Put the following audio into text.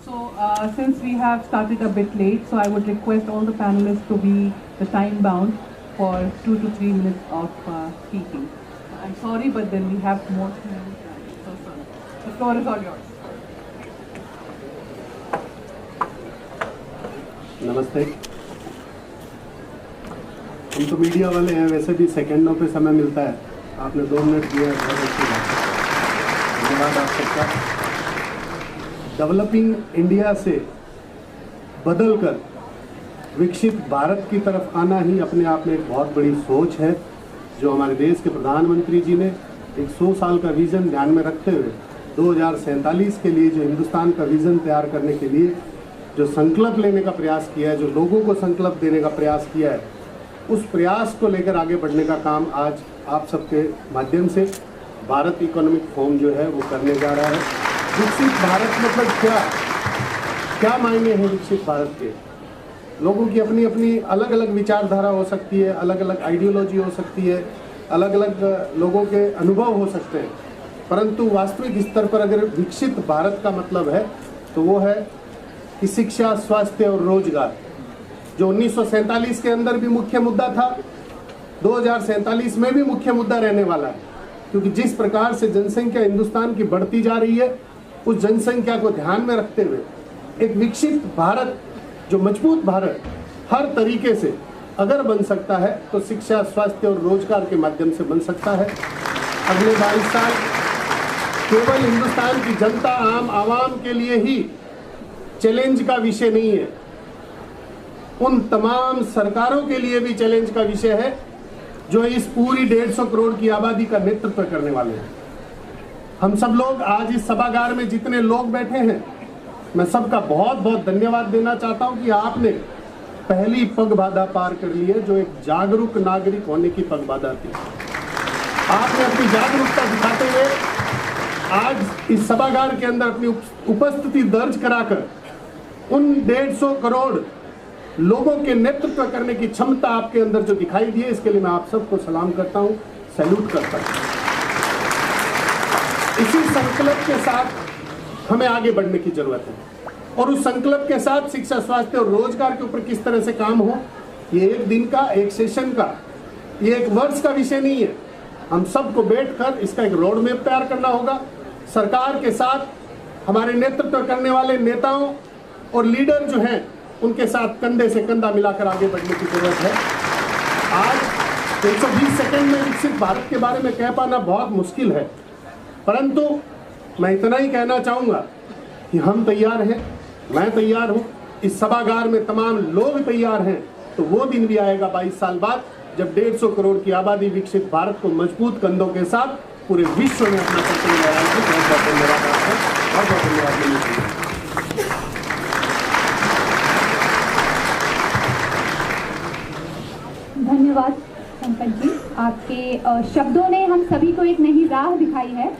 So, since we have started a bit late, so I would request all the panelists to be the time bound for 2 to 3 minutes of speaking. I'm sorry, but then we have more minutes. So sorry. The floor is all yours. नमस्ते। हम तो media वाले हैं, वैसे भी सेकंडों पे समय मिलता है। आपने 2 मिनट दिया है, बहुत अच्छी बात है, धन्यवाद आप सबका। डेवलपिंग इंडिया से बदलकर विकसित भारत की तरफ आना ही अपने आप में एक बहुत बड़ी सोच है, जो हमारे देश के प्रधानमंत्री जी ने एक 100 साल का विज़न ध्यान में रखते हुए 2047 के लिए जो हिंदुस्तान का विज़न तैयार करने के लिए जो संकल्प लेने का प्रयास किया है, जो लोगों को संकल्प देने का प्रयास किया है, उस प्रयास को लेकर आगे बढ़ने का काम आज आप सबके माध्यम से भारत इकोनॉमिक फोरम जो है वो करने जा रहा है। विकसित भारत मतलब क्या मायने हैं विकसित भारत के? लोगों की अपनी अपनी अलग अलग विचारधारा हो सकती है, अलग अलग आइडियोलॉजी हो सकती है, अलग अलग लोगों के अनुभव हो सकते हैं, परंतु वास्तविक स्तर पर अगर विकसित भारत का मतलब है तो वो है कि शिक्षा, स्वास्थ्य और रोजगार, जो 1947 के अंदर भी मुख्य मुद्दा था, 2047 में भी मुख्य मुद्दा रहने वाला है। क्योंकि जिस प्रकार से जनसंख्या हिंदुस्तान की बढ़ती जा रही है, उस जनसंख्या को ध्यान में रखते हुए एक विकसित भारत, जो मजबूत भारत हर तरीके से अगर बन सकता है तो शिक्षा, स्वास्थ्य और रोजगार के माध्यम से बन सकता है। अगले 22 साल केवल हिंदुस्तान की जनता, आम आवाम के लिए ही चैलेंज का विषय नहीं है, उन तमाम सरकारों के लिए भी चैलेंज का विषय है जो इस पूरी 150 करोड़ की आबादी का नेतृत्व करने वाले हैं। हम सब लोग आज इस सभागार में जितने लोग बैठे हैं, मैं सबका बहुत बहुत धन्यवाद देना चाहता हूं कि आपने पहली पगबाधा पार कर ली है, जो एक जागरूक नागरिक होने की पगबाधा थी। आपने अपनी जागरूकता दिखाते हुए आज इस सभागार के अंदर अपनी उपस्थिति दर्ज कराकर उन 150 करोड़ लोगों के नेतृत्व करने की क्षमता आपके अंदर जो दिखाई दी है, इसके लिए मैं आप सबको सलाम करता हूं, सैल्यूट करता हूं। इसी संकल्प के साथ हमें आगे बढ़ने की जरूरत है, और उस संकल्प के साथ शिक्षा, स्वास्थ्य और रोजगार के ऊपर किस तरह से काम हो, ये एक दिन का, एक सेशन का, ये एक वर्ष का विषय नहीं है। हम सबको बैठकर इसका एक रोड मैप तैयार करना होगा। सरकार के साथ हमारे नेतृत्व करने वाले नेताओं और लीडर जो हैं, उनके साथ कंधे से कंधा मिलाकर आगे बढ़ने की जरूरत है। आज 120 सेकंड में विकसित भारत के बारे में कह पाना बहुत मुश्किल है, परंतु मैं इतना ही कहना चाहूँगा कि हम तैयार हैं, मैं तैयार हूँ, इस सभागार में तमाम लोग तैयार हैं। तो वो दिन भी आएगा 22 साल बाद, जब 150 करोड़ की आबादी विकसित भारत को मजबूत कंधों के साथ पूरे विश्व में अपना कर्तव्य लगाएगी। बहुत बहुत धन्यवाद आपका, बहुत बहुत धन्यवाद। धन्यवाद पंकज जी, आपके शब्दों ने हम सभी को एक नई राह दिखाई है।